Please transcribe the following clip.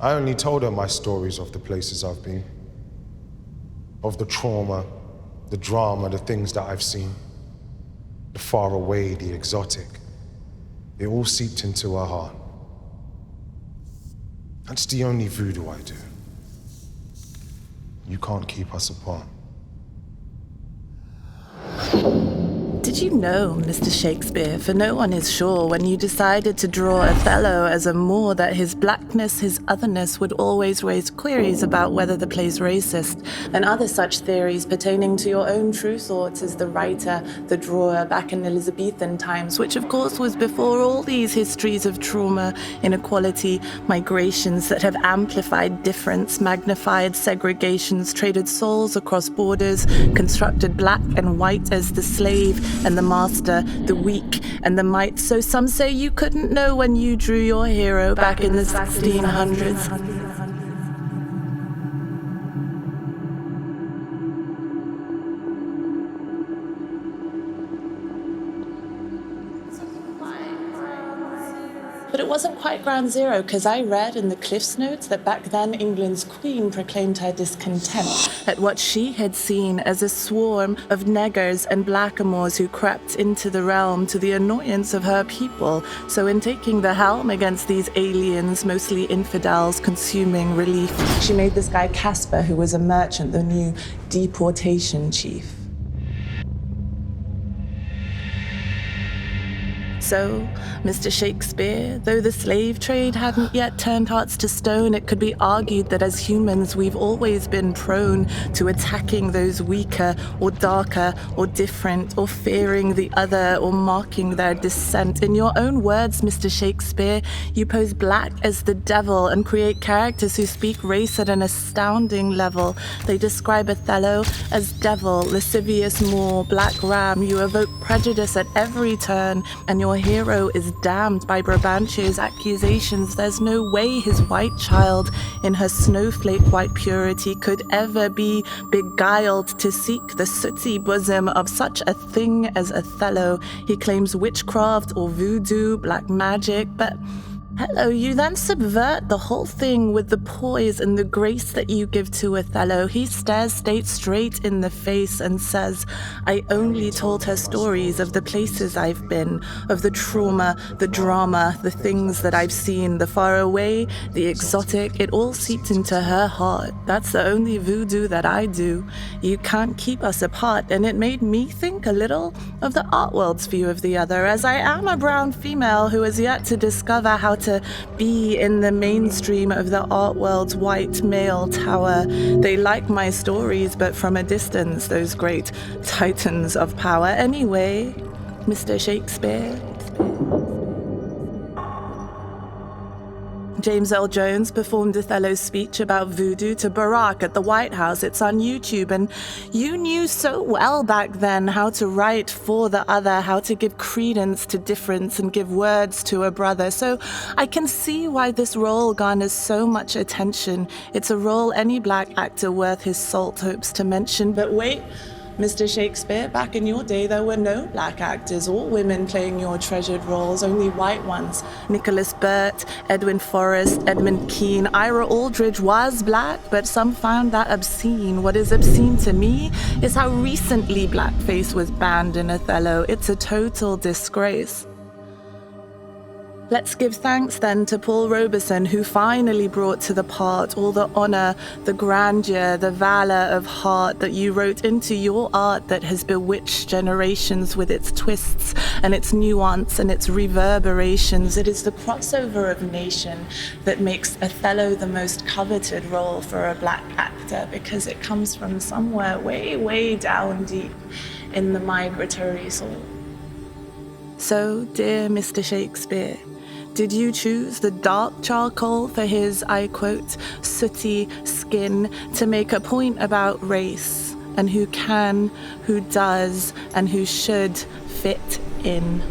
I only told her my stories of the places I've been, of the trauma, the drama, the things that I've seen, the far away, the exotic. It all seeped into her heart. That's the only voodoo I do. You can't keep us apart. Did you know, Mr. Shakespeare, for no one is sure when you decided to draw Othello as a Moor that his blackness, his otherness would always raise queries about whether the play's racist, and other such theories pertaining to your own true thoughts as the writer, the drawer back in Elizabethan times, which of course was before all these histories of trauma, inequality, migrations that have amplified difference, magnified segregations, traded souls across borders, constructed black and white as the slave and the master, the weak and the might. So some say you couldn't know when you drew your hero back in the 1600s. But it wasn't quite ground zero, because I read in the Cliffs Notes that back then England's queen proclaimed her discontent at what she had seen as a swarm of neggers and blackamoors who crept into the realm to the annoyance of her people. So in taking the helm against these aliens, mostly infidels, consuming relief, she made this guy Casper, who was a merchant, the new deportation chief. So, Mr. Shakespeare, though the slave trade hadn't yet turned hearts to stone, it could be argued that as humans we've always been prone to attacking those weaker or darker or different, or fearing the other or marking their dissent. In your own words, Mr. Shakespeare, you pose black as the devil and create characters who speak race at an astounding level. They describe Othello as devil, lascivious Moor, black ram. You evoke prejudice at every turn, and your hero is damned by Brabantio's accusations. There's no way his white child, in her snowflake white purity, could ever be beguiled to seek the sooty bosom of such a thing as Othello. He claims witchcraft or voodoo, black magic, but hello, you then subvert the whole thing with the poise and the grace that you give to Othello. He stares State straight in the face and says, I only told her stories of the places I've been, of the trauma, the drama, the things that I've seen, the far away, the exotic. It all seeped into her heart. That's the only voodoo that I do. You can't keep us apart, and it made me think a little of the art world's view of the other, as I am a brown female who has yet to discover how to be in the mainstream of the art world's white male tower. They like my stories, but from a distance, those great titans of power. Anyway, Mr. Shakespeare. James Earl Jones performed Othello's speech about voodoo to Barack at the White House. It's on YouTube, and you knew so well back then how to write for the other, how to give credence to difference and give words to a brother. So I can see why this role garners so much attention. It's a role any black actor worth his salt hopes to mention. But wait, Mr. Shakespeare, back in your day, there were no black actors or women playing your treasured roles, only white ones. Nicholas Burt, Edwin Forrest, Edmund Kean, Ira Aldridge was black, but some found that obscene. What is obscene to me is how recently blackface was banned in Othello. It's a total disgrace. Let's give thanks then to Paul Robeson, who finally brought to the part all the honor, the grandeur, the valor of heart that you wrote into your art that has bewitched generations with its twists and its nuance and its reverberations. It is the crossover of nation that makes Othello the most coveted role for a black actor, because it comes from somewhere way, way down deep in the migratory soul. So, dear Mr. Shakespeare, did you choose the dark charcoal for his, I quote, sooty skin to make a point about race and who can, who does, and who should fit in?